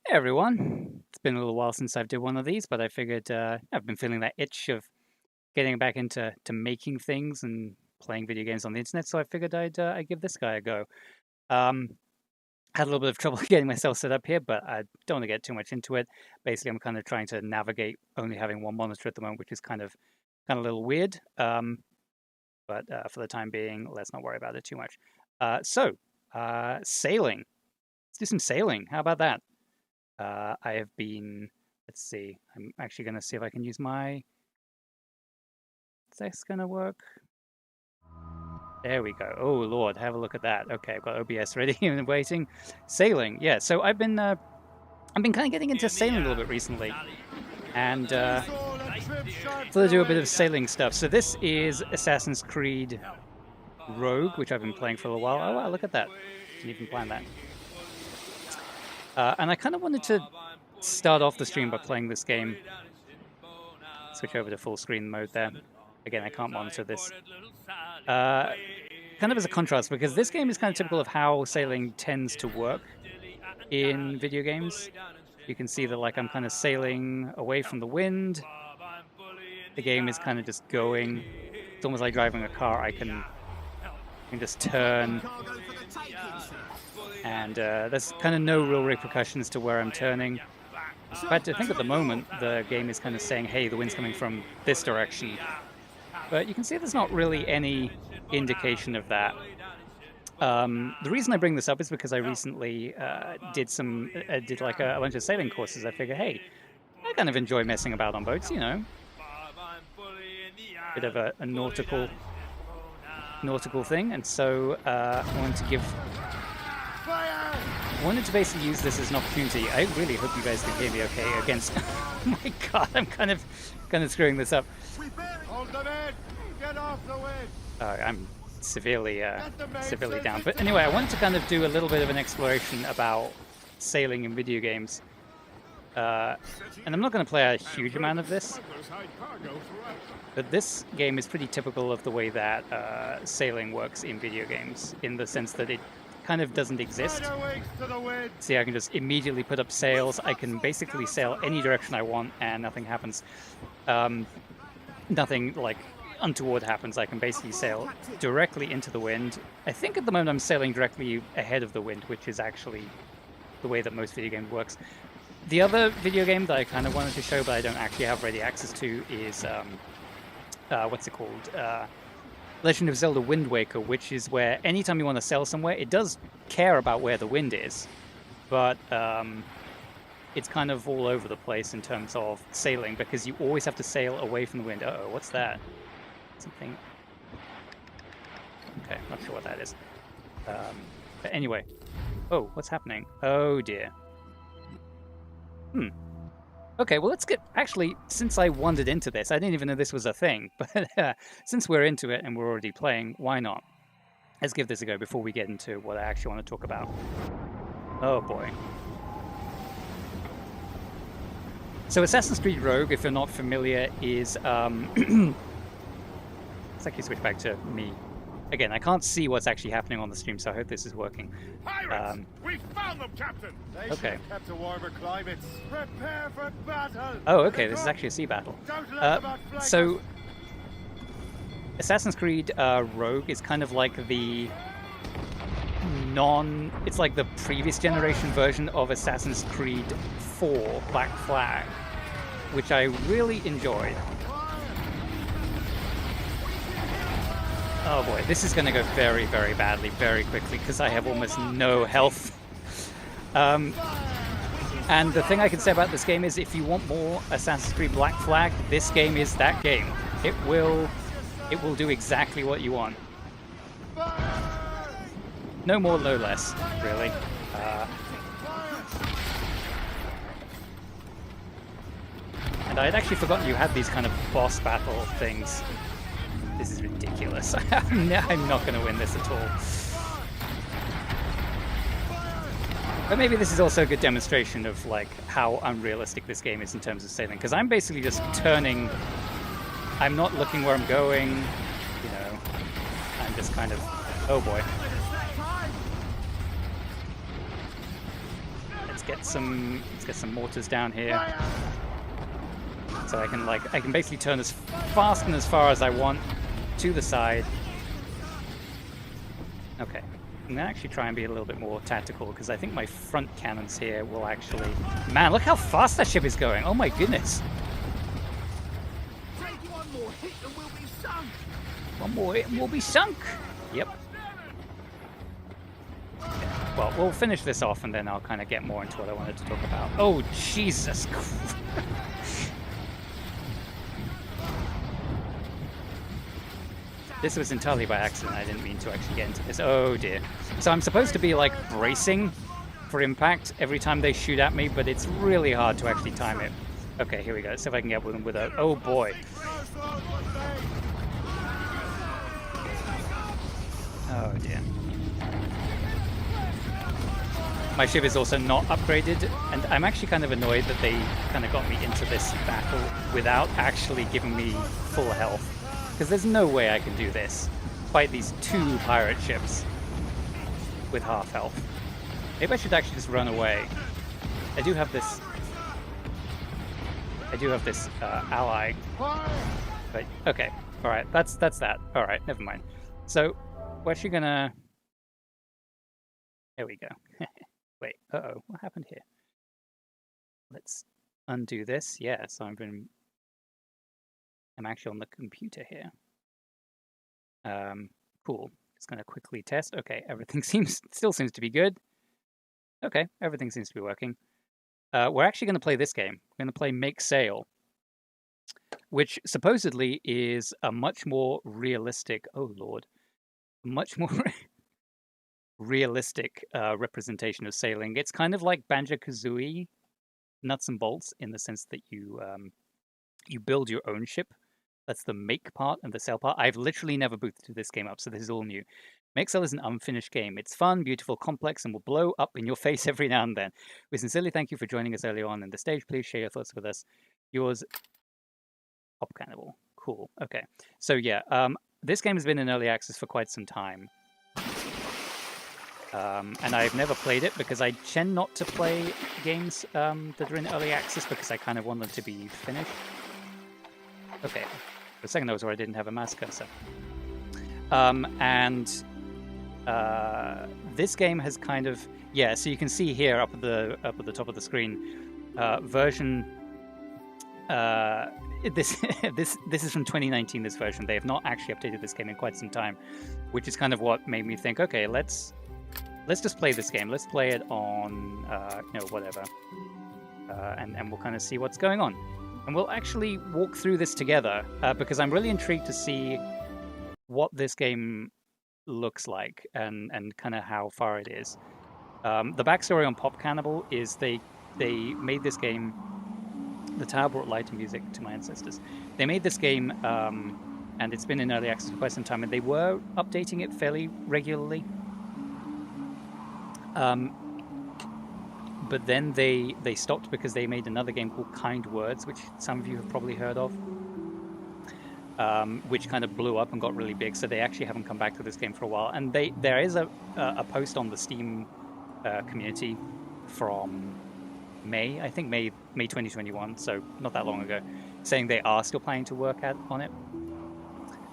Hey everyone, it's been a little while since I've did one of these, but I figured I've been feeling that itch of getting back into making things and playing video games on the internet, so I figured I'd give this guy a go. Um, had a little bit of trouble getting myself set up here, but I don't want to get too much into it. Basically, I'm kind of trying to navigate only having one monitor at the moment, which is kind of a little weird. But for the time being, let's not worry about it too much. Sailing. Let's do some sailing. How about that? I have been, let's see, I'm actually going to see if I can use my, is this going to work? There we go. Oh, Lord, have a look at that. Okay, I've got OBS ready and waiting. Sailing, yeah. So I've been kind of getting into sailing a little bit recently. And so I do a bit of sailing stuff. So this is Assassin's Creed Rogue, which I've been playing for a while. Oh, wow, look at that. Didn't even plan that. And I kind of wanted to start off the stream by playing this game. Switch over to full screen mode there. Again, I can't monitor this. Kind of as a contrast, because this game is kind of typical of how sailing tends to work in video games. You can see that like I'm kind of sailing away from the wind. The game is kind of just going. It's almost like driving a car. I can just turn. And there's kind of no real repercussions to where I'm turning. In fact, I think at the moment the game is kind of saying, hey, the wind's coming from this direction. But you can see there's not really any indication of that. The reason I bring this up is because I recently did like a bunch of sailing courses. I figure, hey, I kind of enjoy messing about on boats, you know. Bit of a nautical thing. And so I wanted to basically use this as an opportunity. I really hope you guys can hear me okay against... Oh my god, I'm kind of screwing this up. Hold them in! Get off the wind! I'm severely down. But anyway, I wanted to kind of do a little bit of an exploration about sailing in video games. And I'm not going to play a huge amount of this. But this game is pretty typical of the way that sailing works in video games, in the sense that it kind of doesn't exist. See, I can just immediately put up sails. I can basically sail any direction I want and nothing happens. Nothing like untoward happens. I can basically sail directly into the wind. I think at the moment I'm sailing directly ahead of the wind, which is actually the way that most video games works. The other video game that I kind of wanted to show, but I don't actually have ready access to, is what's it called? Legend of Zelda Wind Waker, which is where anytime you want to sail somewhere, it does care about where the wind is, but it's kind of all over the place in terms of sailing, because you always have to sail away from the wind. Uh-oh, what's that? Something... Okay, not sure what that is. But anyway. Oh, what's happening? Oh dear. Okay, well, let's get... Actually, since I wandered into this, I didn't even know this was a thing, but since we're into it and we're already playing, why not? Let's give this a go before we get into what I actually want to talk about. Oh, boy. So Assassin's Creed Rogue, if you're not familiar, is... Let's actually switch back to me. Again, I can't see what's actually happening on the stream, so I hope this is working. Pirates! We found them, Captain! They okay. Kept to warmer climates. Prepare for battle! Oh, okay, this is actually a sea battle. So, Assassin's Creed Rogue is kind of like the it's like the previous generation version of Assassin's Creed 4 Black Flag, which I really enjoyed. Oh boy, this is going to go very, very badly, very quickly, because I have almost no health. And the thing I can say about this game is, if you want more Assassin's Creed Black Flag, this game is that game. It will do exactly what you want. No more, no less, really. And I had actually forgotten you had these kind of boss battle things. This is ridiculous. I'm not going to win this at all. But maybe this is also a good demonstration of like how unrealistic this game is in terms of sailing, because I'm basically just turning. I'm not looking where I'm going. You know, I'm just kind of... Oh boy. let's get some mortars down here. So I can basically turn as fast and as far as I want to the side. Okay, I'm gonna actually try and be a little bit more tactical because I think my front cannons here will actually... Man, look how fast that ship is going! Oh my goodness! One more hit and we'll be sunk. One more hit and we'll be sunk! Yep. Well, we'll finish this off and then I'll kind of get more into what I wanted to talk about. Oh, Jesus Christ! This was entirely by accident. I didn't mean to actually get into this. Oh dear. So I'm supposed to be like bracing for impact every time they shoot at me, but it's really hard to actually time it. Okay, here we go. Let's see if I can get with them with a... Oh boy. Oh dear. My ship is also not upgraded, and I'm actually kind of annoyed that they kind of got me into this battle without actually giving me full health. Because there's no way I can do this. Fight these 2 pirate ships with half health. Maybe I should actually just run away. I do have this ally. But okay, all right, that's that. All right, never mind. So we're actually gonna... There we go. Wait, uh-oh, what happened here? Let's undo this. Yeah, so I'm actually on the computer here. Cool. Just gonna quickly test. Okay, everything still seems to be good. Okay, everything seems to be working. We're actually gonna play this game. We're gonna play Make Sail, which supposedly is a much more realistic, oh lord, much more realistic representation of sailing. It's kind of like Banjo-Kazooie nuts and bolts in the sense that you build your own ship. That's the make part and the sail part. I've literally never booted this game up, so this is all new. Make Sail is an unfinished game. It's fun, beautiful, complex, and will blow up in your face every now and then. We sincerely thank you for joining us early on in the stage. Please share your thoughts with us. Yours, Pop Cannibal. Cool. Okay. So yeah, this game has been in early access for quite some time. And I've never played it because I tend not to play games that are in early access because I kind of want them to be finished. Okay, for a second I was where I didn't have a mouse cursor. This game has kind of... Yeah, so you can see here up at the top of the screen, version... this is from 2019, this version. They have not actually updated this game in quite some time, which is kind of what made me think, okay, let's just play this game. Let's play it on, whatever. And we'll kind of see what's going on. And we'll actually walk through this together, because I'm really intrigued to see what this game looks like and kind of how far it is. The backstory on Pop Cannibal is they made this game... The tower brought light and music to my ancestors. They made this game, and it's been in early access for quite some time, and they were updating it fairly regularly. But then they stopped because they made another game called Kind Words, which some of you have probably heard of, which kind of blew up and got really big. So they actually haven't come back to this game for a while. And there is a post on the Steam community from May 2021, so not that long ago, saying they are still planning to work on it.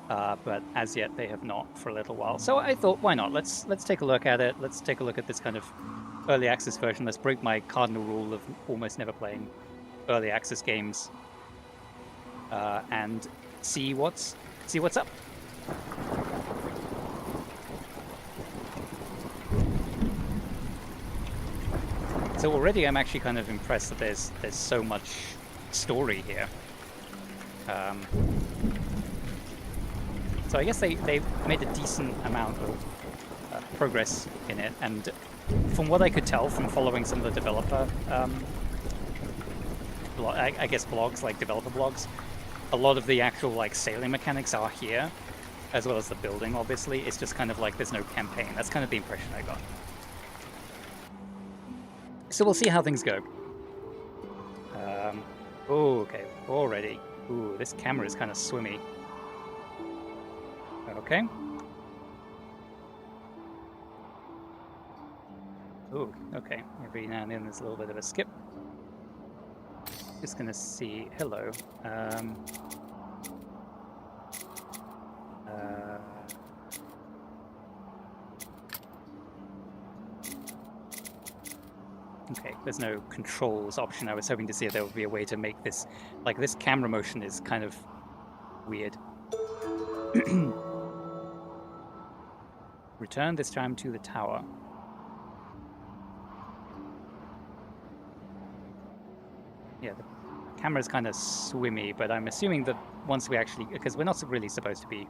But as yet they have not for a little while. So I thought, why not? Let's take a look at it. Let's take a look at this kind of early access version. Let's break my cardinal rule of almost never playing early access games, and see what's up. So already I'm actually kind of impressed that there's so much story here. So I guess they made a decent amount of progress in it, and from what I could tell from following some of the developer, I guess blogs, like developer blogs, a lot of the actual like sailing mechanics are here, as well as the building, obviously. It's just kind of like there's no campaign. That's kind of the impression I got. So we'll see how things go. Oh, okay, already. Ooh, this camera is kind of swimmy. Okay. Oh, okay. Every now and then there's a little bit of a skip. Just gonna see. Hello. Okay, there's no controls option. I was hoping to see if there would be a way to make this, like, this camera motion is kind of weird. Return this time to the tower. Yeah, the camera's kind of swimmy, but I'm assuming that once we actually, because we're not really supposed to be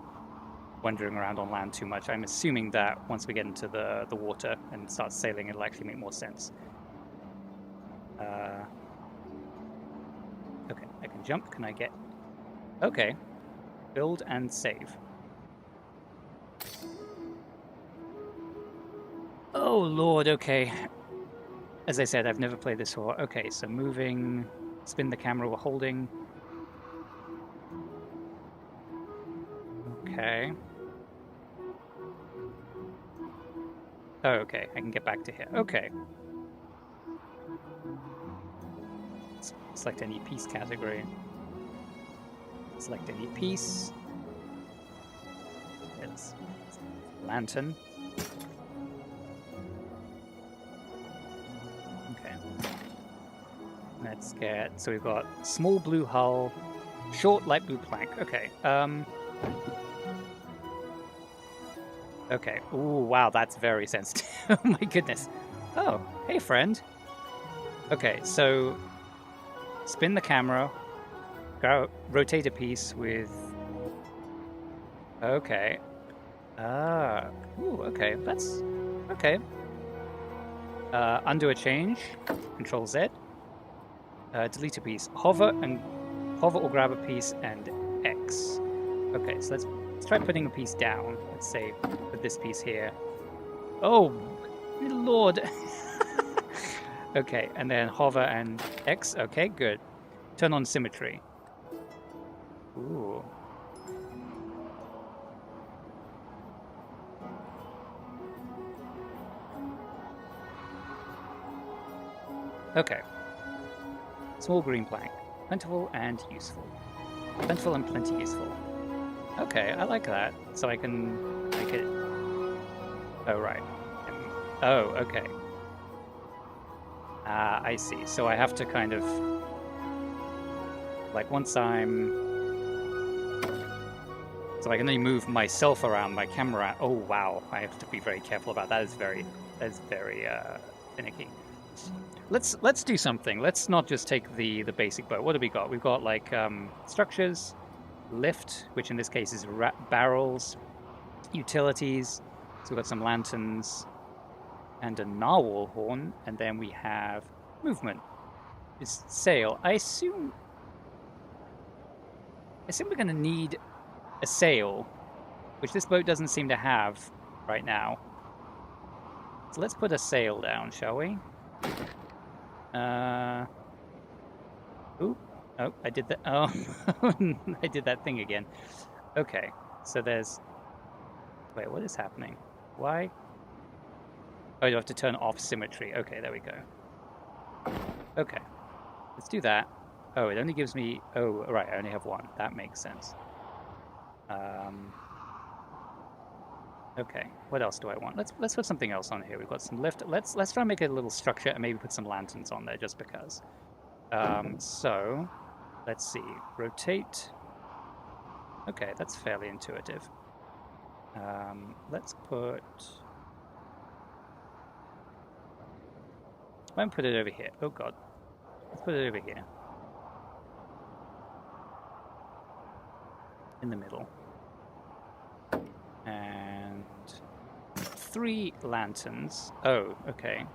wandering around on land too much, I'm assuming that once we get into the water and start sailing, it'll actually make more sense. Okay, I can jump. Can I get... Okay. Build and save. Oh, Lord, okay. As I said, I've never played this before. Okay, so moving... Spin the camera we're holding. Okay. Oh, okay, I can get back to here. Okay. Select any piece category. Select any piece. It's lantern. Okay. Let's get... So we've got small blue hull, short light blue plank. Okay. Okay. Ooh, wow, that's very sensitive. Oh my goodness. Oh, hey friend. Okay, so spin the camera, rotate a piece with... Okay. Ooh, okay, that's... Okay. Undo a change, Control Z. Delete a piece. Hover or grab a piece and X. Okay, so let's try putting a piece down. Let's say put this piece here. Oh, Lord. Okay, and then hover and X. Okay, good. Turn on symmetry. Ooh. Okay. Small green plank. Plentiful and useful. Plentiful and plenty useful. Okay, I like that. So I can make it... Oh, right. Oh, okay. I see. So I have to kind of... Like, once I'm... So I can only move myself around, my camera... Oh, wow. I have to be very careful about that. That is very finicky. Let's do something. Let's not just take the basic boat. What do we got? We've got, like, structures, lift, which in this case is barrels, utilities. So we've got some lanterns and a narwhal horn, and then we have movement. Is sail. I assume we're going to need a sail, which this boat doesn't seem to have right now. So let's put a sail down, shall we? Ooh. Oh, I did that. Oh, I did that thing again. Okay, so there's... Wait, what is happening? Why? Oh, you have to turn off symmetry. Okay, there we go. Okay, let's do that. Oh, it only gives me... Oh, right, I only have one. That makes sense. Okay, what else do I want? Let's put something else on here. We've got some lift. Let's try and make it a little structure and maybe put some lanterns on there just because. So, let's see. Rotate. Okay, that's fairly intuitive. Let's put... I won't put it over here. Oh god. Let's put it over here. In the middle. And 3 lanterns. Oh, okay.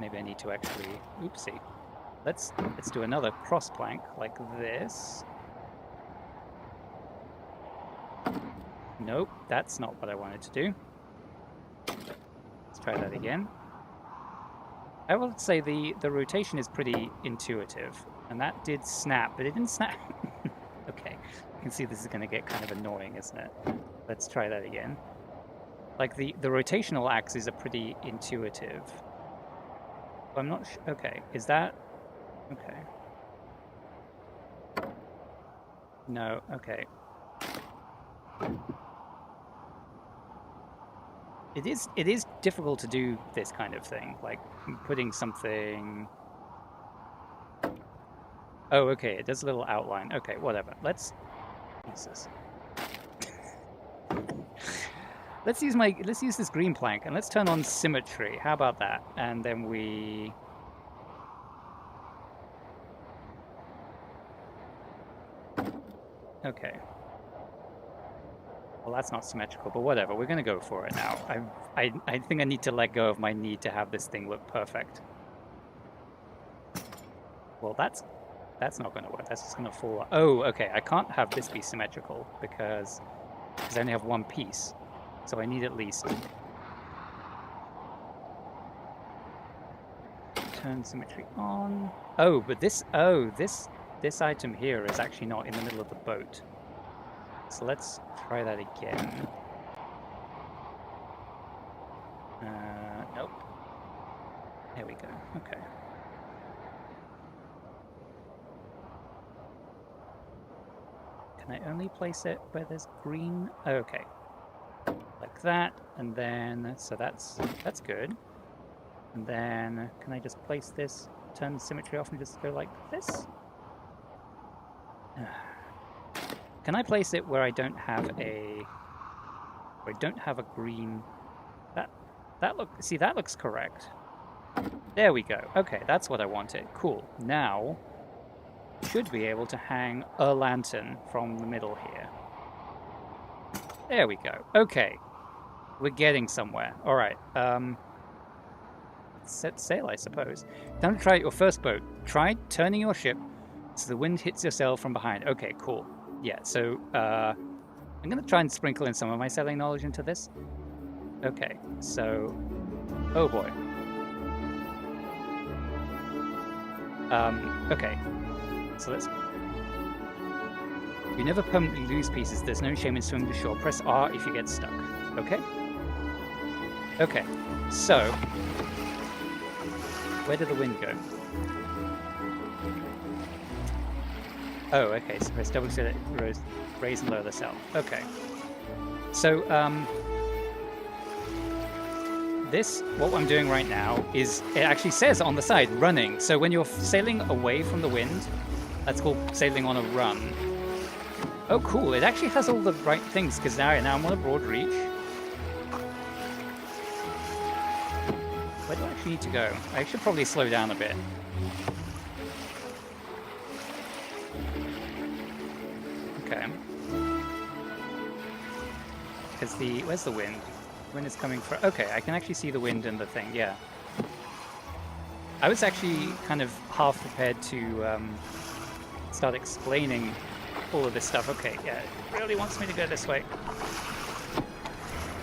Maybe I need to actually... Oopsie. Let's do another cross plank like this. Nope, that's not what I wanted to do. Let's try that again. I will say the rotation is pretty intuitive, and that did snap, but it didn't snap. Okay, you can see this is going to get kind of annoying, isn't it? Let's try that again. Like the rotational axes are pretty intuitive. I'm not sure. Okay, is that okay? No. Okay. It is difficult to do this kind of thing, like putting something. Oh, okay. It does a little outline. Okay, whatever. Let's. Jesus. Let's use this green plank and let's turn on symmetry. How about that? And then we. Okay. Well, that's not symmetrical, but whatever. We're going to go for it now. I think I need to let go of my need to have this thing look perfect. Well, that's not going to work. That's just going to fall. Oh, okay. I can't have this be symmetrical because I only have one piece. So I need at least turn symmetry on. Oh, but this item here is actually not in the middle of the boat. So let's try that again. Nope. There we go. Okay. Can I only place it where there's green? Okay. Like that, and then, so that's good. And then, can I just place this, turn the symmetry off and just go like this? Can I place it where I don't have a green? That looks correct. There we go. Okay, that's what I wanted. Cool. Now, should be able to hang a lantern from the middle here. There we go. Okay, we're getting somewhere. All right. Set sail, I suppose. Time to try your first boat. Try turning your ship so the wind hits your sail from behind. Okay, cool. Yeah, so I'm going to try and sprinkle in some of my sailing knowledge into this. Okay, so... Oh boy. Okay. So let's... You never permanently lose pieces. There's no shame in swimming to shore. Press R if you get stuck. Okay? Okay. So... Where did the wind go? Oh, okay. So press double click, raise and lower the sail. Okay. So, what I'm doing right now is, it actually says on the side, running. So when you're sailing away from the wind, that's called sailing on a run. Oh, cool. It actually has all the right things, because now I'm on a broad reach. Where do I actually need to go? I should probably slow down a bit. Okay. Because where's the wind? The wind is coming from... Okay, I can actually see the wind in the thing, yeah. I was actually kind of half prepared to start explaining all of this stuff. Okay, yeah, it really wants me to go this way.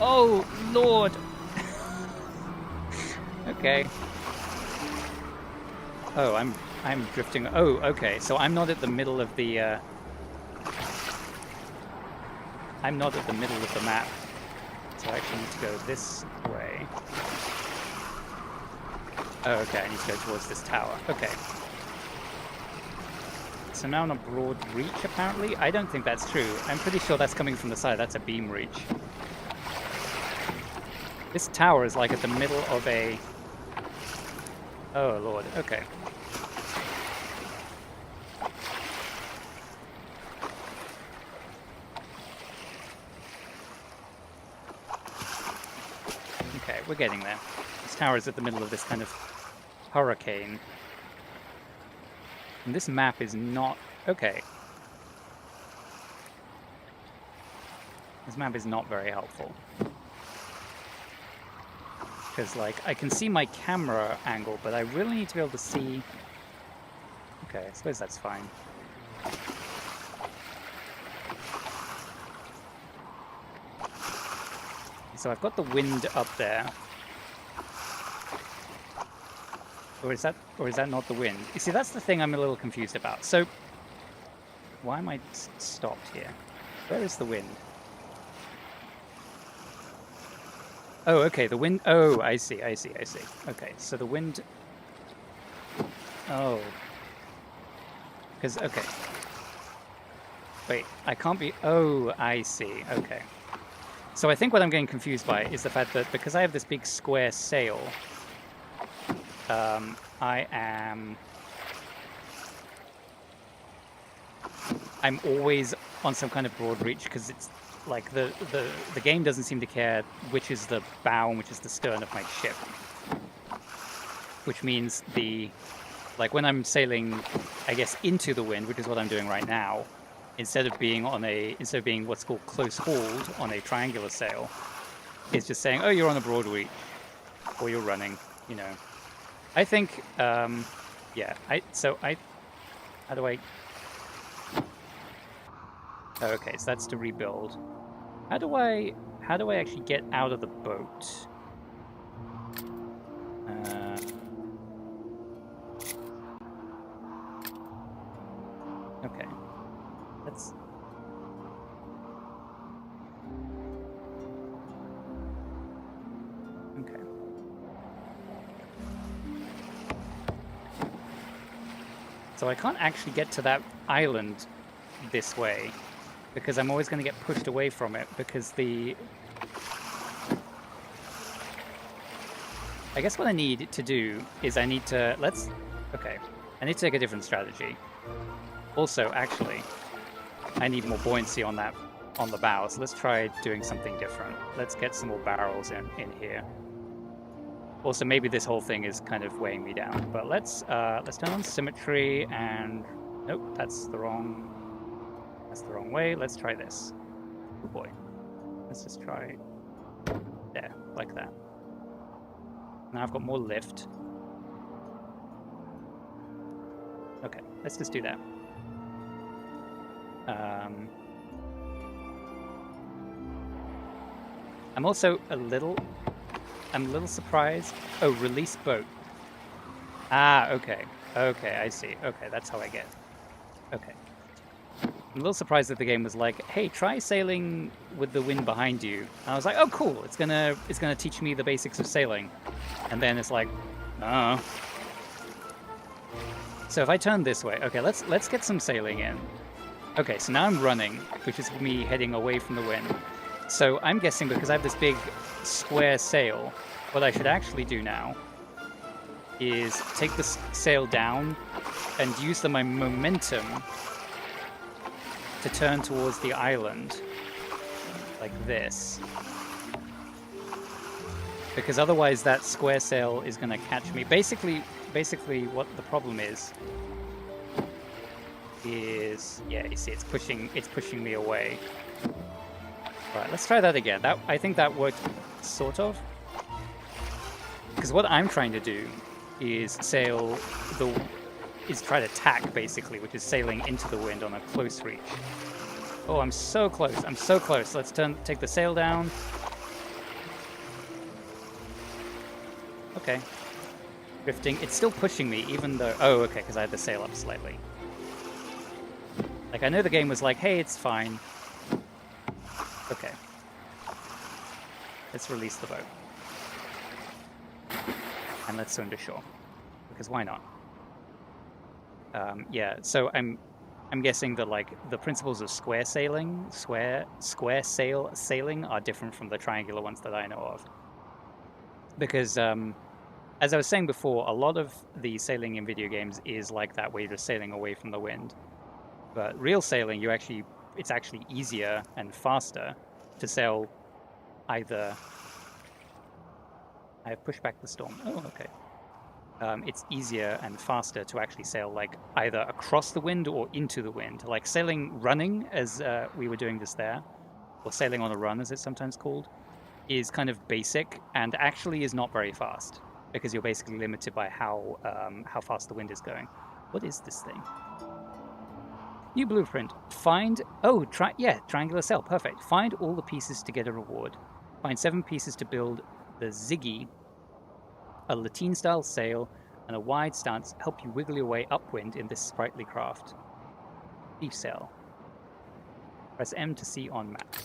Oh, Lord! Okay. Oh, I'm drifting. Oh, okay. So I'm not at the middle of the I'm not at the middle of the map. So I actually need to go this way. Oh, okay. I need to go towards this tower. Okay. So now on a broad reach, apparently. I don't think that's true. I'm pretty sure that's coming from the side. That's a beam reach. This tower is like at the middle of a... Oh, Lord. Okay. Okay, we're getting there. This tower is at the middle of this kind of hurricane. And this map is not... Okay. This map is not very helpful. Because, like, I can see my camera angle, but I really need to be able to see... Okay, I suppose that's fine. So I've got the wind up there. Or is that not the wind? You see, that's the thing I'm a little confused about. So, why am I stopped here? Where is the wind? Oh, okay, the wind... Oh, I see, I see, I see. Okay, so the wind... Oh. Because, okay. Wait, I can't be... Oh, I see, okay. So I think what I'm getting confused by is the fact that because I have this big square sail, I'm always on some kind of broad reach because it's like the game doesn't seem to care which is the bow and which is the stern of my ship. Which means like when I'm sailing, I guess, into the wind, which is what I'm doing right now, instead of being what's called close hauled on a triangular sail, it's just saying, oh, you're on a broad reach, or you're running, you know. I think, yeah, how do I... Oh, okay, so that's to rebuild. How do I actually get out of the boat? Okay. Let's... Okay. So I can't actually get to that island this way, because I'm always going to get pushed away from it, because I guess what I need to do is I need to... Okay. I need to take a different strategy. Also, actually, I need more buoyancy on the bow, so let's try doing something different. Let's get some more barrels in here. Also, maybe this whole thing is kind of weighing me down, but let's turn on symmetry and... Nope, that's the wrong way. Let's try this. Oh boy. Let's just try there, like that. Now I've got more lift. Okay, let's just do that. I'm also a little surprised. Oh, release boat. Ah, okay. Okay, I see. Okay, that's how I get. Okay. I'm a little surprised that the game was like, hey, try sailing with the wind behind you. And I was like, oh, cool. It's gonna teach me the basics of sailing. And then it's like, oh. So if I turn this way, okay, let's get some sailing in. Okay, so now I'm running, which is me heading away from the wind. So I'm guessing because I have this big square sail, what I should actually do now is take the sail down and use my momentum to turn towards the island, like this. Because otherwise that square sail is going to catch me. Basically what the problem is, yeah, you see, it's pushing me away. Right, let's try that again. I think that worked, sort of. Because what I'm trying to do is try to tack, basically, which is sailing into the wind on a close reach. Oh, I'm so close. I'm so close. Let's take the sail down. Okay. Drifting. It's still pushing me, even though... Oh, okay, because I had the sail up slightly. Like, I know the game was like, hey, it's fine. Okay. Let's release the boat. And let's swim to shore. Because why not? Yeah, so I'm guessing that, like, the principles of square sailing are different from the triangular ones that I know of. Because, as I was saying before, a lot of the sailing in video games is like that, where you're just sailing away from the wind. But real sailing, it's actually easier and faster to sail either... I have pushed back the storm. Oh, okay. It's easier and faster to actually sail, like, either across the wind or into the wind. Like running, as we were doing this there, or sailing on a run, as it's sometimes called, is kind of basic and actually is not very fast, because you're basically limited by how fast the wind is going. What is this thing? New blueprint. Triangular sail. Perfect. Find all the pieces to get a reward. Find 7 pieces to build the Ziggy. A lateen-style sail and a wide stance help you wiggle your way upwind in this sprightly craft. Leaf sail. Press M to see on map.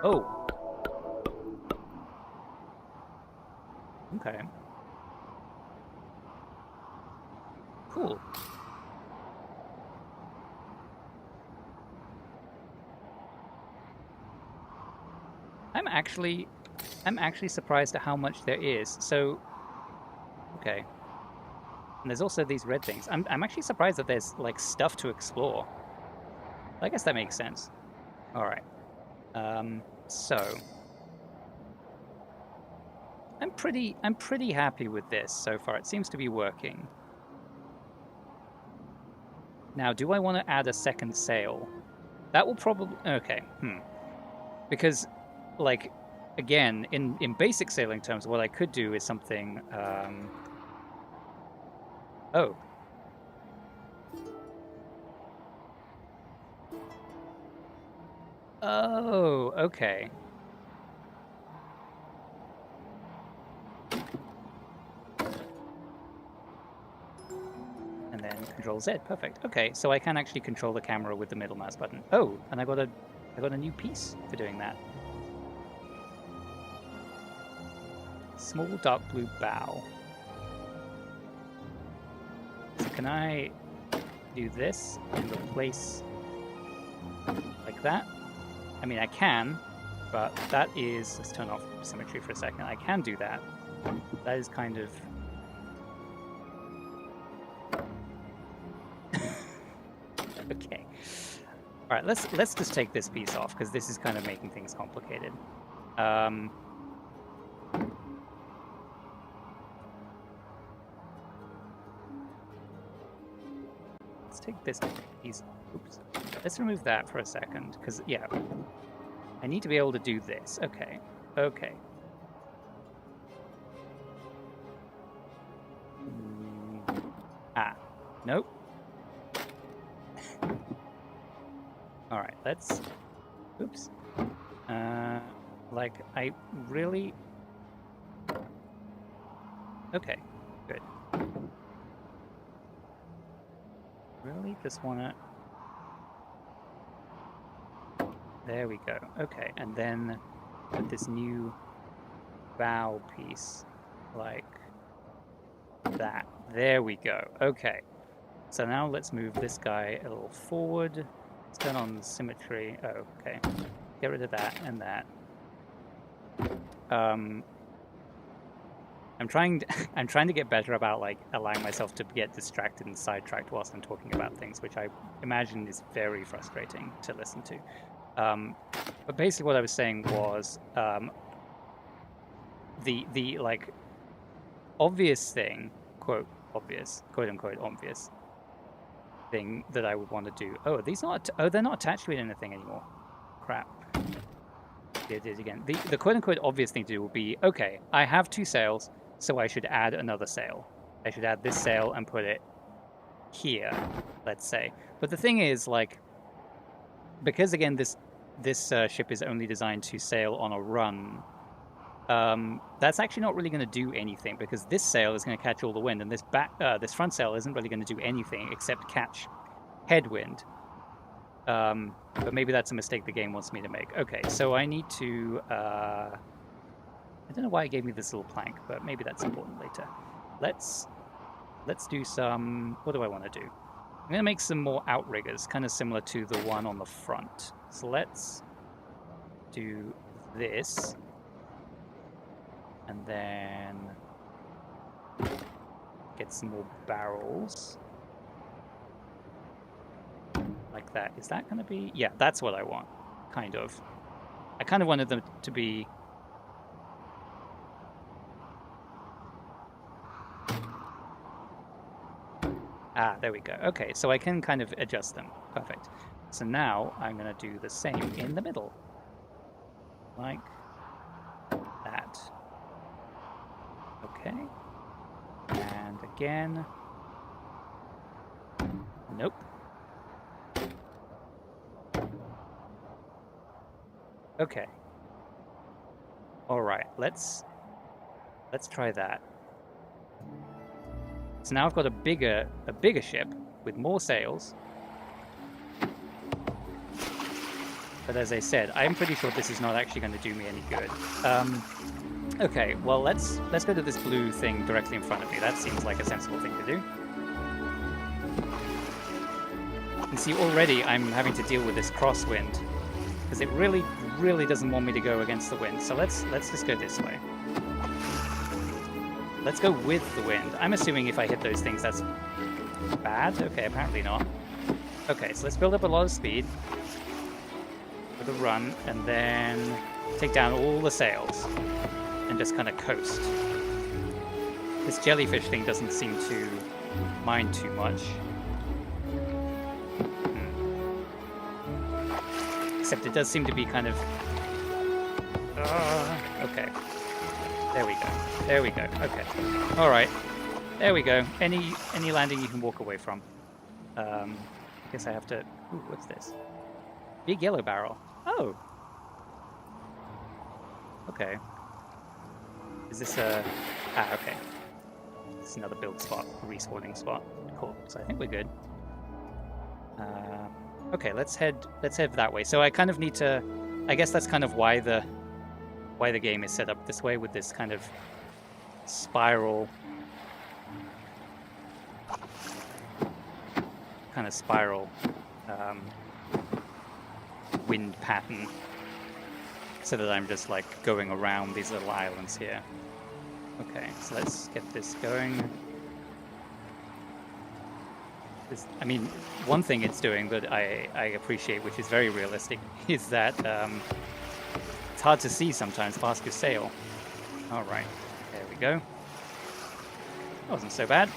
Oh. Okay. Cool. I'm actually surprised at how much there is. So, okay. And there's also these red things. I'm actually surprised that there's like stuff to explore. I guess that makes sense. All right. So I'm pretty happy with this so far. It seems to be working. Now, do I want to add a second sail? That will probably okay. Because, like, again, in basic sailing terms, what I could do is something. Oh. Oh, okay. And then Control Z, perfect. Okay, so I can actually control the camera with the middle mouse button. Oh, and I got a new piece for doing that. Small dark blue bow. So can I do this and replace like that? I mean, I can, but that is... Let's turn off symmetry for a second. I can do that. That is kind of... Okay. All right, let's just take this piece off, because this is kind of making things complicated. Let's take this piece. Oops. Let's remove that for a second, because, yeah, I need to be able to do this. Okay. Okay. Nope. All right, let's... Oops. Like, I really... Okay, good. Really just wanna... There we go. Okay, and then put this new bow piece like that. There we go. Okay. So now let's move this guy a little forward. Let's turn on symmetry. Oh, okay. Get rid of that and that. I'm trying to get better about like allowing myself to get distracted and sidetracked whilst I'm talking about things, which I imagine is very frustrating to listen to. But basically what I was saying was the like obvious thing, quote unquote obvious thing that I would want to do. Oh, are these not? Oh, they're not attached to anything anymore. Crap. It is again. The quote unquote obvious thing to do would be, okay, I have 2 sails, so I should add another sail. I should add this sail and put it here, let's say. But the thing is, like, because again this ship is only designed to sail on a run. That's actually not really going to do anything, because this sail is going to catch all the wind, and this front sail isn't really going to do anything except catch headwind. But maybe that's a mistake the game wants me to make. Okay, so I need to... I don't know why it gave me this little plank, but maybe that's important later. Let's do some... What do I want to do? I'm going to make some more outriggers, kind of similar to the one on the front. So let's do this. And then get some more barrels. Like that. Is that going to be... Yeah, that's what I want. Kind of. I kind of wanted them to be... Ah, there we go. Okay, so I can kind of adjust them. Perfect. So now I'm going to do the same in the middle. Like that. Okay. And again. Nope. Okay. All right. Let's try that. So now I've got a bigger ship with more sails. But as I said, I'm pretty sure this is not actually going to do me any good. Okay, well let's go to this blue thing directly in front of me. That seems like a sensible thing to do. And see, already I'm having to deal with this crosswind because it really doesn't want me to go against the wind. So let's just go this way. Let's go with the wind. I'm assuming if I hit those things, that's bad. Okay, apparently not. Okay, so let's build up a lot of speed with a run, and then take down all the sails and just kind of coast. This jellyfish thing doesn't seem to mind too much. Except it does seem to be kind of... okay. There we go. There we go. Okay. Alright. There we go. Any landing you can walk away from. Guess I have to... Ooh, what's this? Big yellow barrel. Oh! Okay. Is this a... Ah, okay. It's another build spot. A respawning spot. Cool. So I think we're good. Okay, let's head that way. So I kind of need to... I guess that's kind of why the game is set up this way, with this kind of spiral... wind pattern, so that I'm just like going around these little islands here. Okay, so let's get this going. I mean, one thing it's doing that I appreciate, which is very realistic, is that it's hard to see sometimes past your sail. Alright, there we go. That wasn't so bad.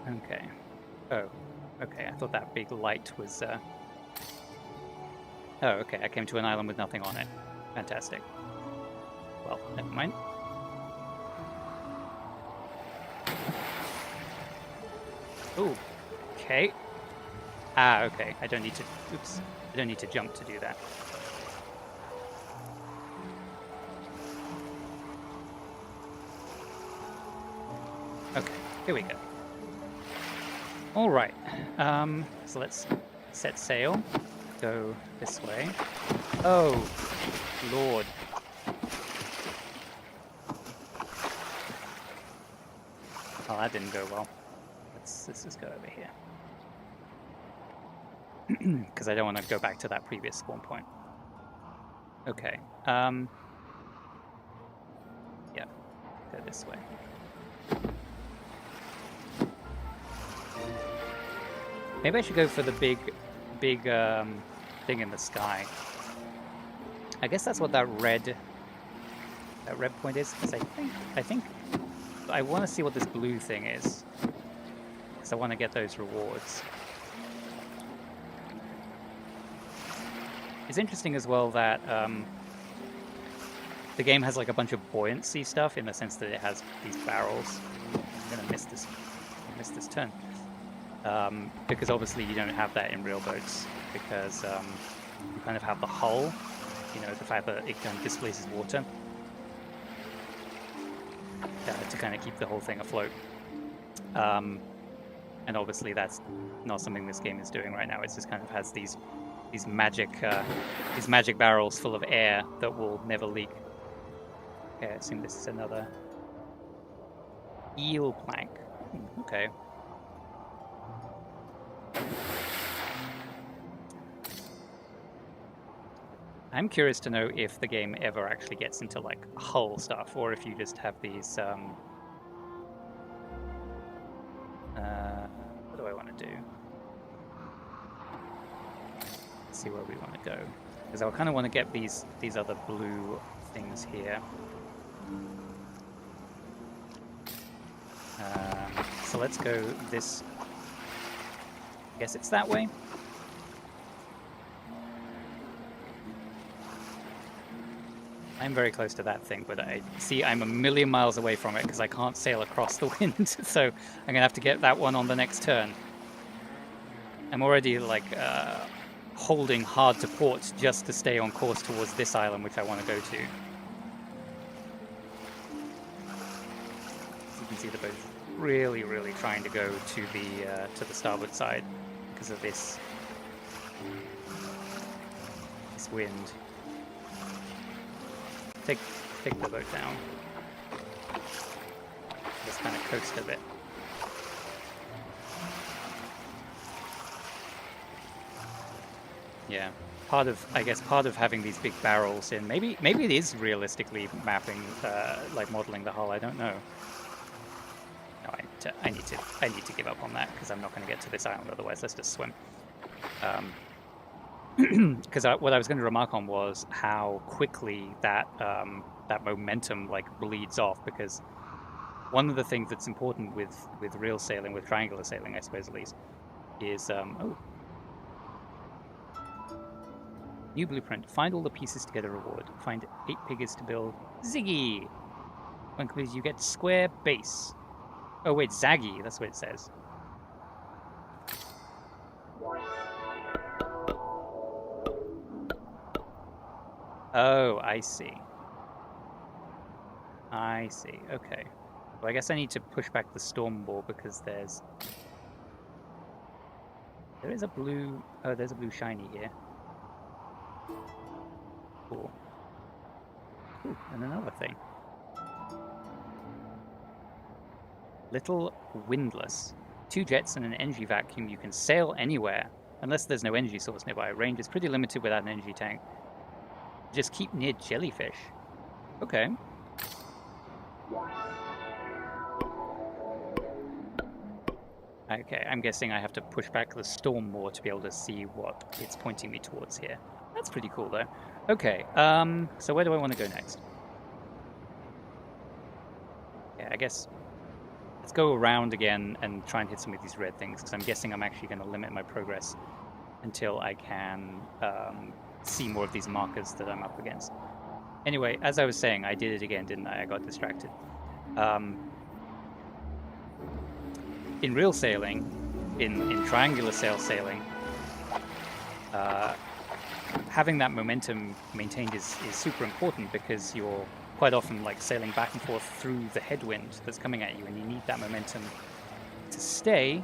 Okay. Oh, okay, I thought that big light was... Oh, okay, I came to an island with nothing on it. Fantastic. Well, never mind. Ooh, okay. Ah, okay, I don't need to... Oops. I don't need to jump to do that. Okay, here we go. Alright, so let's set sail, go this way. Oh, Lord. Oh, that didn't go well. Let's just go over here. Because I don't want to go back to that previous spawn point. Okay, yeah, go this way. Maybe I should go for the big thing in the sky. I guess that's what that red point is. Because I think I want to see what this blue thing is. Because I want to get those rewards. It's interesting as well that the game has like a bunch of buoyancy stuff, in the sense that it has these barrels. I'm gonna miss this turn. Because obviously you don't have that in real boats, because you kind of have the hull, you know, the fact that it kind of displaces water to kind of keep the whole thing afloat. And obviously that's not something this game is doing right now. It just kind of has these magic barrels full of air that will never leak. Okay, I assume this is another eel plank. Okay. I'm curious to know if the game ever actually gets into like hull stuff, or if you just have these what do I want to do? Let's see where we want to go, because I kind of want to get these other blue things here. So let's go this... I guess it's that way. I'm very close to that thing, but I see I'm a million miles away from it because I can't sail across the wind, so I'm going to have to get that one on the next turn. I'm already like holding hard to port just to stay on course towards this island, which I want to go to. As you can see, they're both really trying to go to the starboard side because of this wind. Take the boat down. Just kind of coast a bit. Yeah. I guess part of having these big barrels in, maybe it is realistically mapping, like modeling the hull. I don't know. No, I need to give up on that because I'm not going to get to this island otherwise. Let's just swim. Because what I was going to remark on was how quickly that that momentum like bleeds off. Because one of the things that's important with real sailing, with triangular sailing, I suppose at least, is new blueprint. Find all the pieces to get a reward. Find 8 piggers to build Ziggy. When completed, you get square base. Oh wait, Zaggy. That's what it says. Oh, I see. I see. Okay. Well, I guess I need to push back the storm ball because there is a blue. Oh, there's a blue shiny here. Cool. Ooh, and another thing. Little windlass. 2 jets and an energy vacuum. You can sail anywhere, unless there's no energy source nearby. Range is pretty limited without an energy tank. Just keep near jellyfish. Okay. Okay, I'm guessing I have to push back the storm more to be able to see what it's pointing me towards here. That's pretty cool, though. Okay, so where do I want to go next? Yeah, I guess let's go around again and try and hit some of these red things, because I'm guessing I'm actually going to limit my progress until I can see more of these markers that I'm up against. Anyway, as I was saying, I did it again, didn't I? I got distracted. In real sailing, in triangular sail sailing, having that momentum maintained is super important, because you're quite often like sailing back and forth through the headwind that's coming at you, and you need that momentum to stay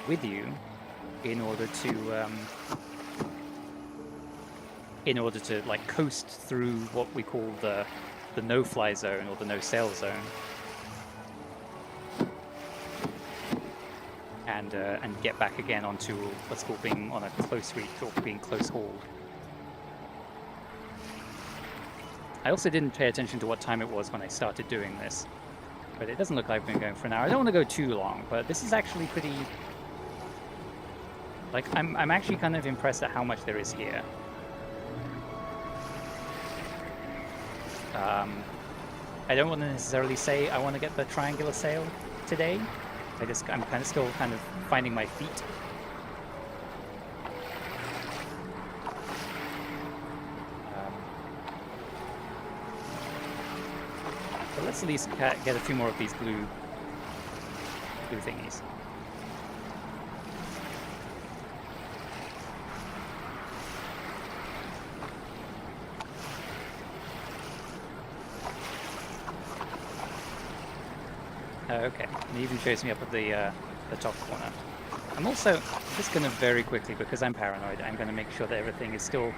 with you in order to like coast through what we call the no-fly zone or the no-sail zone, and get back again onto what's called being on a close reach or being close hauled. I also didn't pay attention to what time it was when I started doing this, but it doesn't look like I've been going for an hour. I don't want to go too long, but this is actually pretty. Like, I'm actually kind of impressed at how much there is here. I don't want to necessarily say I want to get the triangular sail today. I'm kind of still kind of finding my feet. But let's at least get a few more of these blue thingies. Okay, and it even shows me up at the top corner. I'm also just going to very quickly, because I'm paranoid, I'm going to make sure that everything is still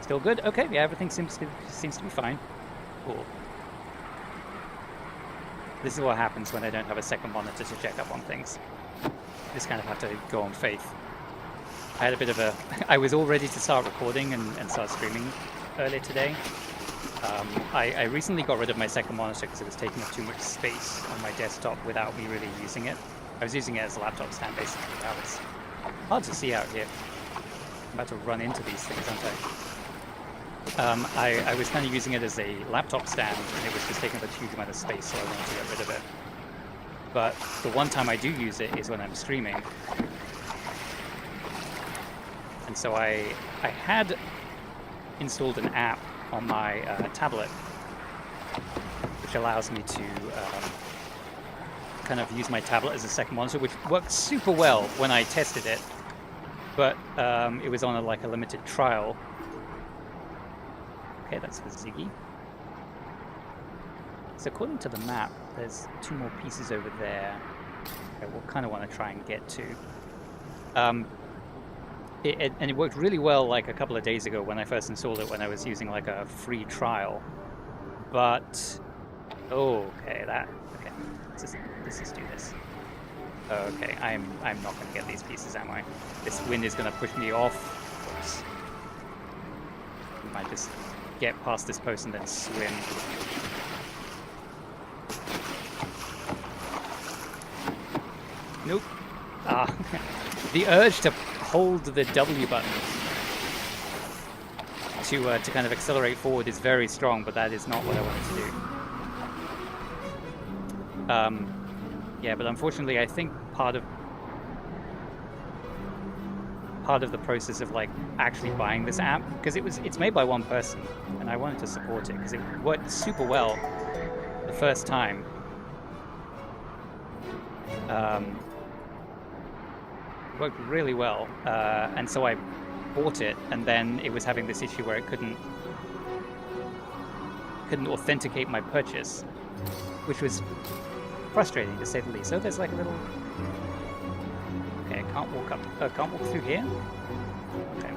good. Okay, yeah, everything seems to be fine. Cool. This is what happens when I don't have a second monitor to check up on things. Just kind of have to go on faith. I had a bit of a... I was all ready to start recording and start streaming earlier today. I recently got rid of my second monitor because it was taking up too much space on my desktop without me really using it. I was using it as a laptop stand, basically. That was hard to see out here. I'm about to run into these things, aren't I? I was kind of using it as a laptop stand, and it was just taking up a huge amount of space, so I wanted to get rid of it. But the one time I do use it is when I'm streaming. And so I had installed an app on my tablet, which allows me to kind of use my tablet as a second monitor, which worked super well when I tested it, but it was on a limited trial. Okay, that's for Ziggy. So according to the map, there's 2 more pieces over there that we'll kind of want to try and get to. and it worked really well like a couple of days ago when I first installed it when I was using like a free trial. But okay, let's do this. Okay, I'm not going to get these pieces, am I? This wind is going to push me off. Of course. I might just get past this post and then swim. Nope. Ah, the urge to hold the W button to kind of accelerate forward is very strong, but that is not what I wanted to do. Yeah, but unfortunately, I think part of the process of like actually buying this app, because it's made by one person, and I wanted to support it because it worked super well the first time. It worked really well, and so I bought it, and then it was having this issue where it couldn't authenticate my purchase, which was frustrating to say the least. So there's like a little... Okay, I can't walk up. Can't walk through here? Okay.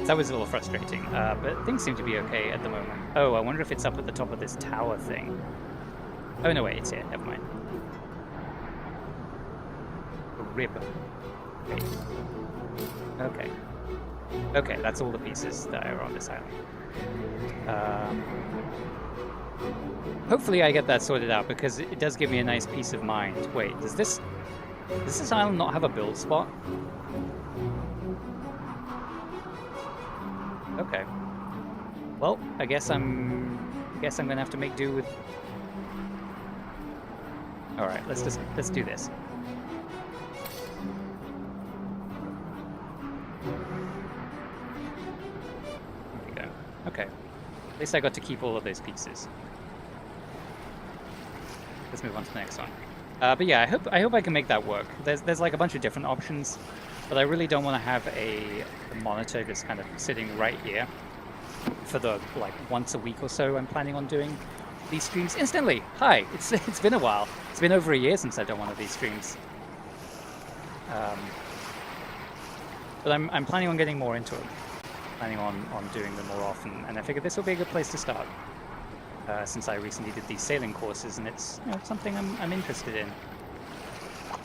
That was a little frustrating, but things seem to be okay at the moment. Oh, I wonder if it's up at the top of this tower thing. Oh, no, wait, it's here. Never mind. A rib. Wait. Okay. Okay, that's all the pieces that are on this island. Hopefully I get that sorted out, because it does give me a nice peace of mind. Wait, does this island not have a build spot? Okay. Well, I guess I'm gonna have to make do with... Alright, let's do this. There we go. Okay. At least I got to keep all of those pieces. Let's move on to the next one. But yeah, I hope I can make that work. There's like a bunch of different options, but I really don't want to have a monitor just kind of sitting right here for the like once a week or so I'm planning on doing these streams. Incidentally, hi, it's been a while. It's been over a year since I've done one of these streams. But I'm planning on getting more into it. Planning on doing them more often, and I figured this will be a good place to start. Since I recently did these sailing courses, and it's something I'm interested in,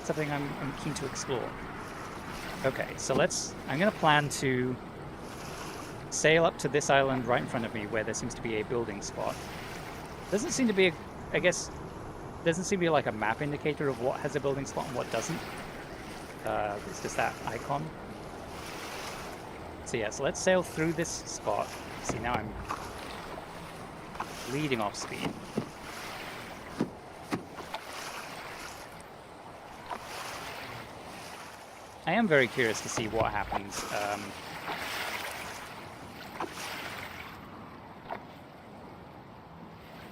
something I'm keen to explore. Okay, so I'm going to plan to sail up to this island right in front of me where there seems to be a building spot. Doesn't seem to be doesn't seem to be like a map indicator of what has a building spot and what doesn't. It's just that icon. So yeah, so let's sail through this spot. See, now I'm leading off speed. I am very curious to see what happens.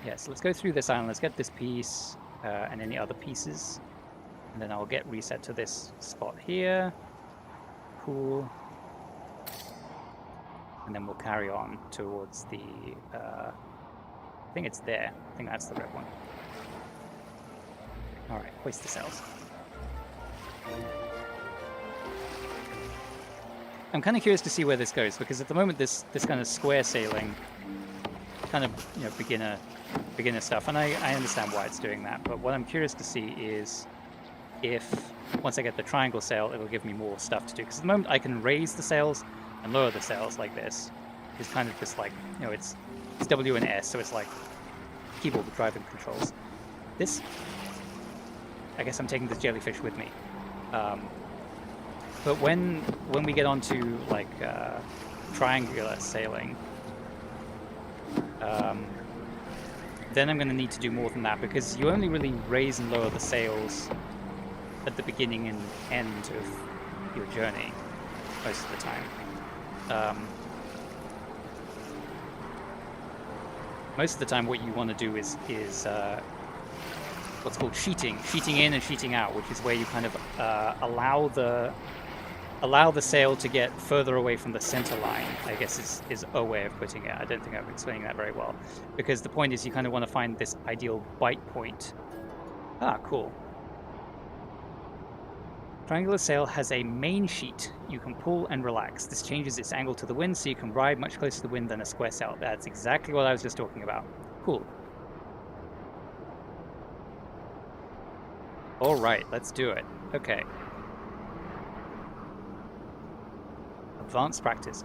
Yes, let's go through this island. Let's get this piece and any other pieces, and then I'll get reset to this spot here. Cool. And then we'll carry on towards the... I think it's there. I think that's the red one. Alright, hoist the sails. I'm kind of curious to see where this goes, because at the moment this kind of square sailing, kind of beginner stuff, and I understand why it's doing that, but what I'm curious to see is if once I get the triangle sail, it'll give me more stuff to do. Because at the moment I can raise the sails and lower the sails like this. It's kind of just like, it's W and S, so it's like keyboard driving controls. This, I guess I'm taking this jellyfish with me. But when we get onto like triangular sailing, then I'm going to need to do more than that, because you only really raise and lower the sails at the beginning and end of your journey most of the time. Most of the time what you want to do is what's called sheeting in and sheeting out, which is where you kind of allow the sail to get further away from the center line, I guess is a way of putting it. I don't think I'm explaining that very well, because the point is you kind of want to find this ideal bite point. Ah, cool. Triangular sail has a main sheet you can pull and relax. This changes its angle to the wind so you can ride much closer to the wind than a square sail. That's exactly what I was just talking about. Cool. Alright, let's do it. Okay. Advanced practice.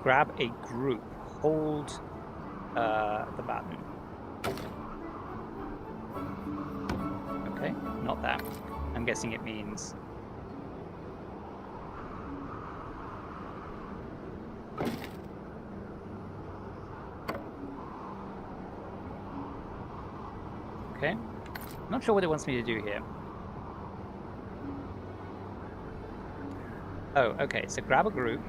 Grab a group. Hold the button. Okay, not that. I'm guessing it means... Okay. Not sure what it wants me to do here. Oh, okay, so grab a group.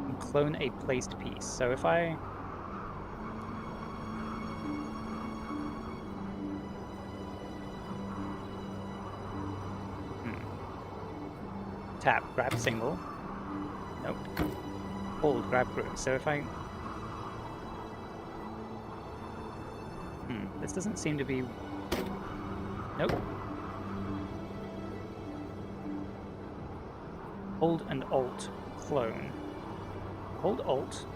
And clone a placed piece. So if I... Tap, grab single. Nope. Hold, grab group. So if I... This doesn't seem to be... Nope. Hold and Alt. Clone. Hold Alt.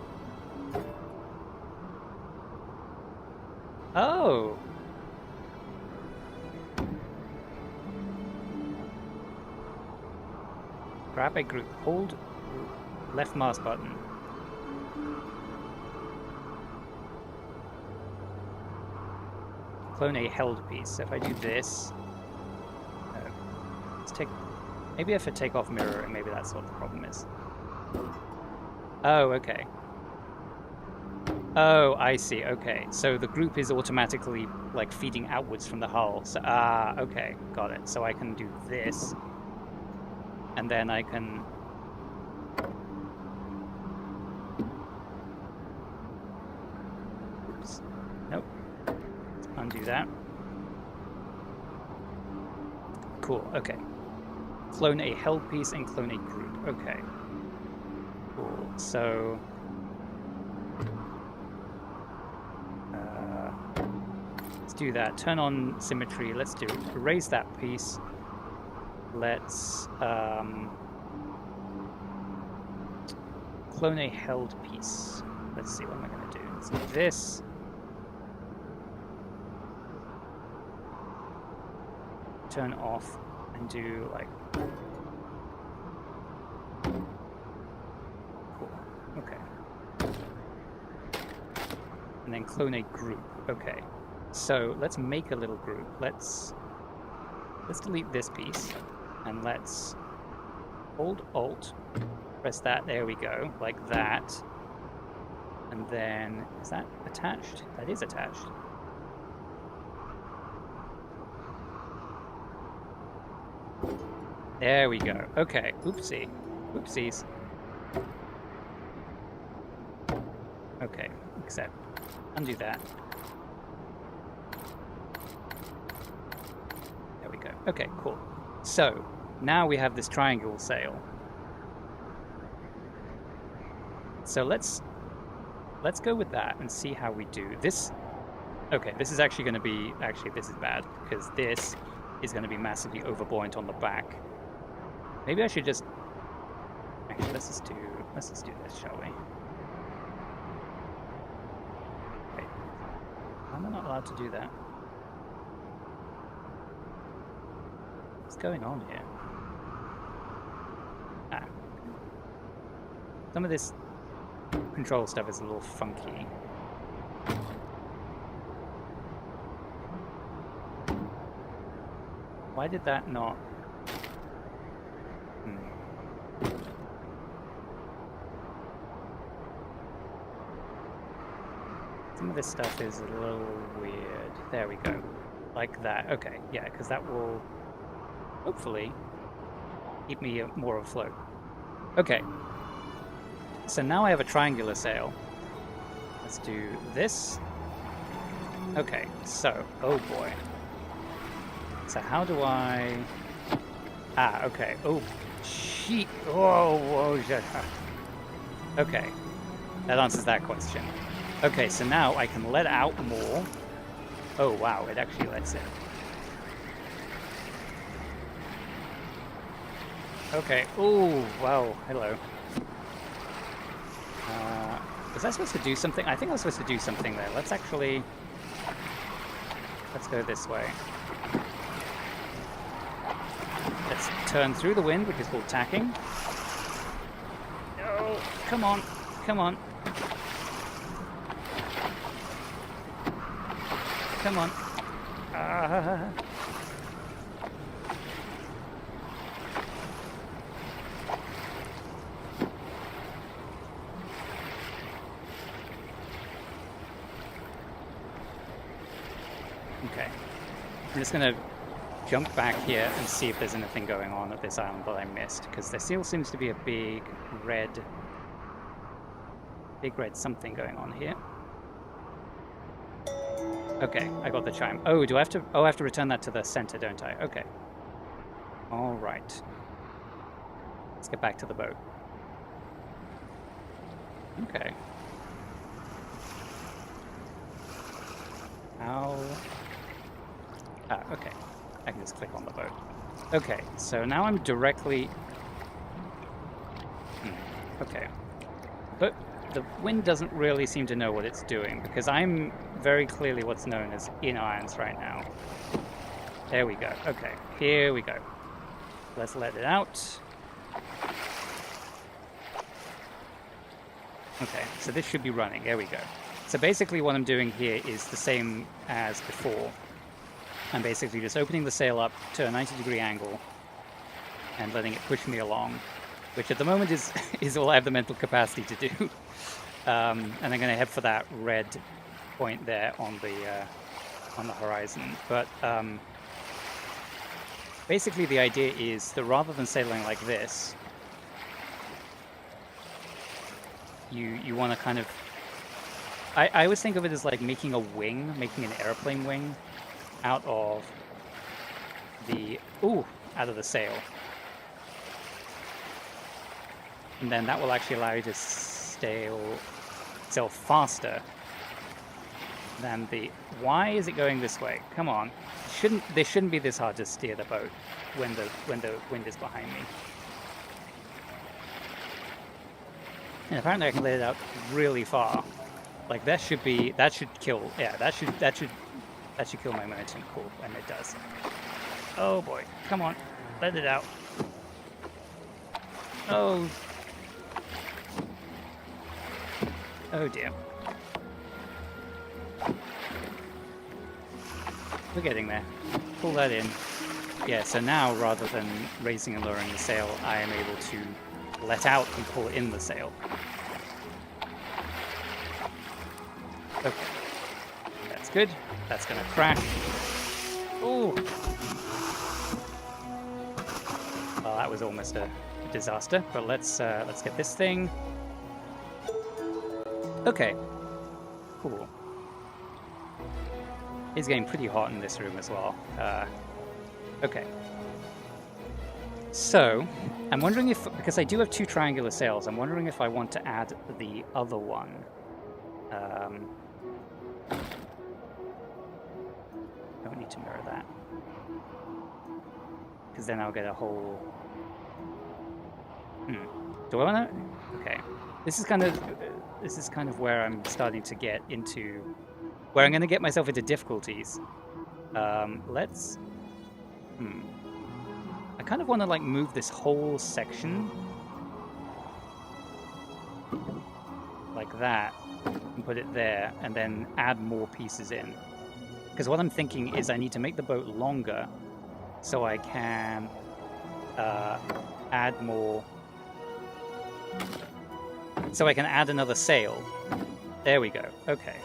Oh! Grab a group. Hold left mouse button. Clone a held piece. So if I do this, let's take. Maybe if I take off mirroring, maybe that's what the problem is. Oh, okay. Oh, I see. Okay, so the group is automatically like feeding outwards from the hull. So okay, got it. So I can do this, and then I can. Oops. Nope. Undo that. Cool, okay. Clone a held piece and clone a group. Okay. Cool. So... let's do that. Turn on symmetry. Let's do erase that piece. Let's clone a held piece. Let's see, what am I going to do? Let's do this. Turn off and do like... Cool. Okay. And then clone a group. Okay. So let's make a little group. Let's delete this piece and let's hold Alt, press that, there we go, like that. And then, is that attached? That is attached. There we go. Okay. Oopsie. Oopsies. Okay. Except, undo that. There we go. Okay, cool. So, now we have this triangle sail. So let's go with that and see how we do. This, okay, this is actually going to be, actually this is bad, because this is going to be massively overbuoyant on the back. Maybe I should just... Actually, let's just do this, shall we? Wait. Am I not allowed to do that? What's going on here? Ah. Some of this control stuff is a little funky. Why did that not... Some of this stuff is a little weird. There we go. Like that. Okay, yeah, because that will hopefully keep me more afloat. Okay. So now I have a triangular sail. Let's do this. Okay, so, oh boy. So how do I... Ah, okay. Oh, sheet. Whoa, whoa, shit. Okay, that answers that question. Okay, so now I can let out more. Oh, wow, it actually lets in. Okay. Oh, wow. Hello. Was I supposed to do something? I think I was supposed to do something there. Let's actually... Let's go this way. Let's turn through the wind, which is called tacking. No! Come on! Come on! Come on! Ah. Okay. I'm just gonna jump back here and see if there's anything going on at this island that I missed, because there still seems to be a big red something going on here. Okay, I got the chime. Oh, do I have to... Oh, I have to return that to the center, don't I? Okay. All right. Let's get back to the boat. Okay. How... Ah, okay. I can just click on the boat. Okay, so now I'm directly... Okay. But the wind doesn't really seem to know what it's doing, because I'm very clearly what's known as in irons right now. There we go. Okay, here we go. Let's let it out. Okay, so this should be running. There we go. So basically what I'm doing here is the same as before. I'm basically just opening the sail up to a 90-degree angle and letting it push me along, which at the moment is all I have the mental capacity to do. And I'm going to head for that red point there on the horizon. But basically the idea is that rather than sailing like this, you want to kind of... I always think of it as like making a wing, making an airplane wing out of the sail. And then that will actually allow you to sail faster than the... Why is it going this way? Come on. They shouldn't be this hard to steer the boat when the wind is behind me. And apparently I can let it out really far. Like that should kill. Yeah, that should kill my momentum. Cool, and it does. Oh boy, come on, let it out. Oh. Oh dear. We're getting there. Pull that in. Yeah, so now rather than raising and lowering the sail, I am able to let out and pull in the sail. Okay. That's good. That's gonna crash. Ooh. Well, that was almost a disaster, but let's get this thing. Okay. Cool. It's getting pretty hot in this room as well. Okay. So, I'm wondering if, because I do have two triangular sails, I'm wondering if I want to add the other one. Don't need to mirror that, because then I'll get a whole... Do I want to? Okay. This is kind of where I'm starting to get into, where I'm going to get myself into difficulties. Let's... I kind of want to like move this whole section like that and put it there, and then add more pieces in. Because what I'm thinking is I need to make the boat longer so I can add more... So I can add another sail. There we go. Okay.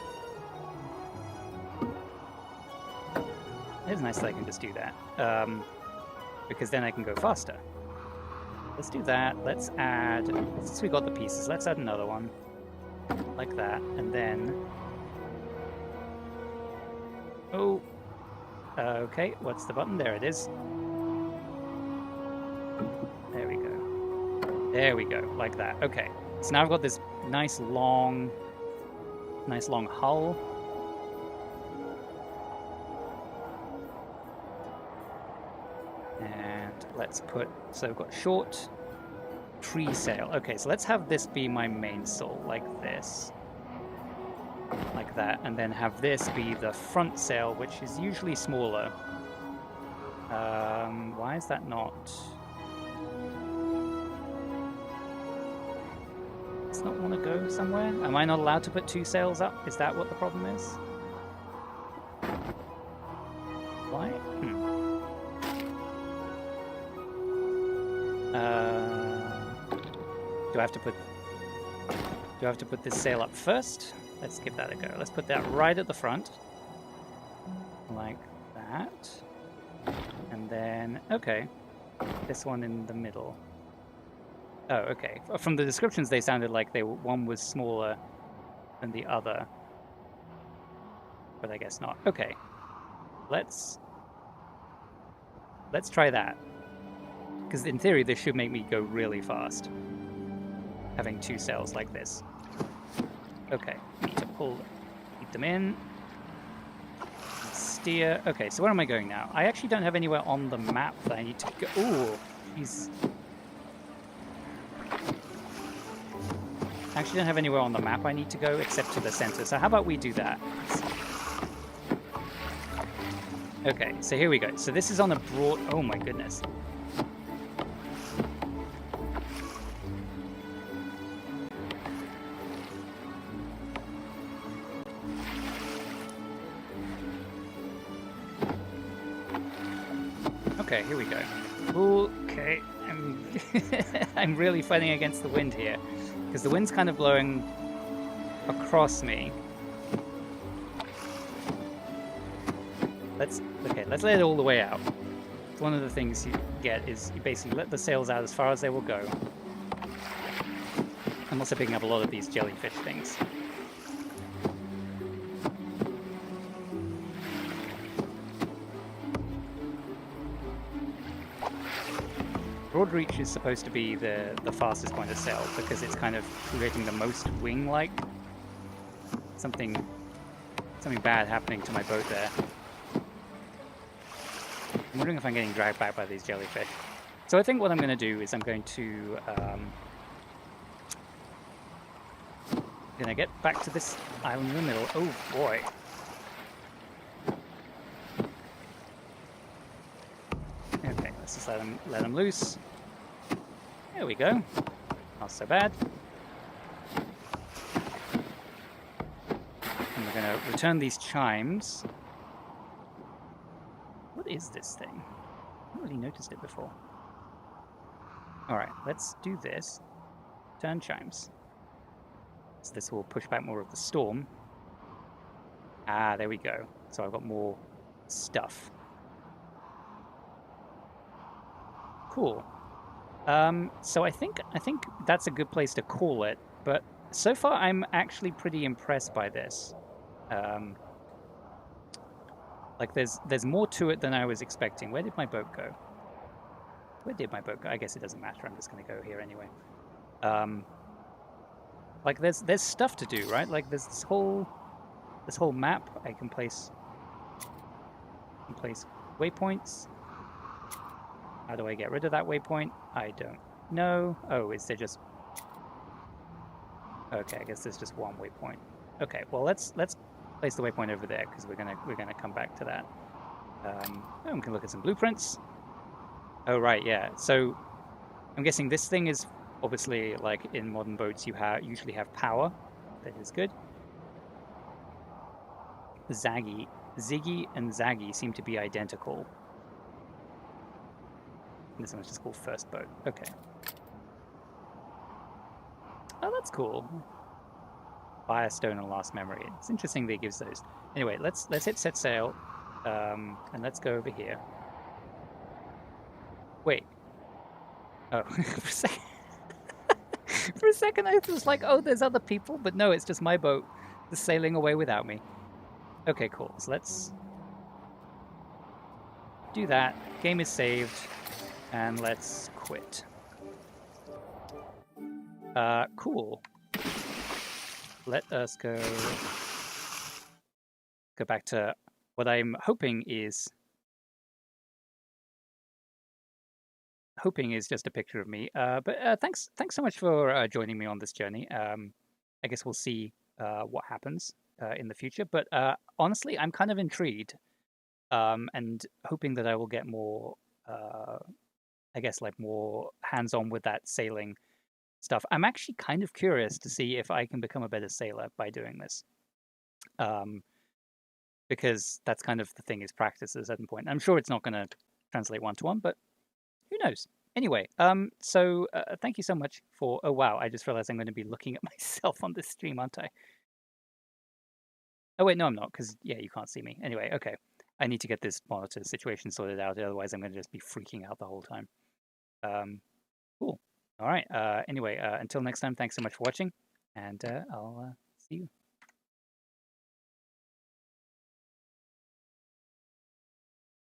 It's nice that I can just do that. Because then I can go faster. Let's do that. Let's add... Since we got the pieces, let's add another one. Like that. And then... Oh. Okay, what's the button? There it is. There we go. There we go. Like that. Okay. So now I've got this nice long hull. And let's let's put, so we've got short tree sail. Okay, so let's have this be my mainsail, like this. Like that, and then have this be the front sail, which is usually smaller. Why is that not? Does not want to go somewhere? Am I not allowed to put two sails up? Is that what the problem is? Why? Do I have to put this sail up first? Let's give that a go. Let's put that right at the front. Like that. And then, okay. This one in the middle. Oh, okay. From the descriptions, they sounded like one was smaller than the other. But I guess not. Okay. Let's try that. Because in theory, this should make me go really fast. Having two sails like this. Okay, need to keep them in. Steer. Okay, so where am I going now? I actually don't have anywhere on the map that I need to go. Ooh, jeez. I actually don't have anywhere on the map I need to go except to the center. So how about we do that? Okay, so here we go. So this is on a broad... Oh my goodness. Okay, here we go. Okay, I'm really fighting against the wind here, because the wind's kind of blowing across me. Let's let it all the way out. One of the things you get is you basically let the sails out as far as they will go. I'm also picking up a lot of these jellyfish things. Broadreach is supposed to be the fastest point to sail because it's kind of creating the most wing-like. Something bad happening to my boat there. I'm wondering if I'm getting dragged back by these jellyfish. So I think what I'm going to do is I'm going to get back to this island in the middle. Oh boy. Okay, let's just let them loose. There we go. Not so bad. And we're going to return these chimes. What is this thing? I haven't really noticed it before. Alright, let's do this. Turn chimes. So this will push back more of the storm. Ah, there we go. So I've got more stuff. Cool. So I think that's a good place to call it, but so far I'm actually pretty impressed by this. Like there's more to it than I was expecting. Where did my boat go? Where did my boat go? I guess it doesn't matter. I'm just going to go here anyway. Like there's stuff to do, right? Like there's this whole map. I can place waypoints. How do I get rid of that waypoint? I don't know. Oh, is there just... Okay, I guess there's just one waypoint. Okay, well let's place the waypoint over there because we're gonna come back to that. We can look at some blueprints. Oh right, yeah. So I'm guessing this thing is obviously like in modern boats you usually have power. That is good. Ziggy and Zaggy seem to be identical. And this one's just called First Boat. Okay. Oh, that's cool. Firestone and Last Memory. It's interesting that it gives those. Anyway, let's hit set sail, and let's go over here. Wait. Oh, for a second I was like, oh, there's other people, but no, it's just my boat just sailing away without me. Okay, cool. So let's do that. Game is saved, and let's quit. Cool. Let us go back to what I'm hoping is hoping is just a picture of me. But thanks so much for joining me on this journey. I guess we'll see what happens in the future. But honestly, I'm kind of intrigued and hoping that I will get more, I guess, like more hands-on with that sailing stuff. I'm actually kind of curious to see if I can become a better sailor by doing this. Because that's kind of the thing, is practice at a certain point. I'm sure it's not going to translate one-to-one, but who knows? Anyway, so thank you so much for. Oh wow, I just realized I'm going to be looking at myself on this stream, aren't I? Oh wait, no, I'm not, because yeah, you can't see me. Anyway, okay, I need to get this monitor situation sorted out. Otherwise, I'm going to just be freaking out the whole time. Cool. All right. Anyway, until next time, thanks so much for watching, and I'll see you.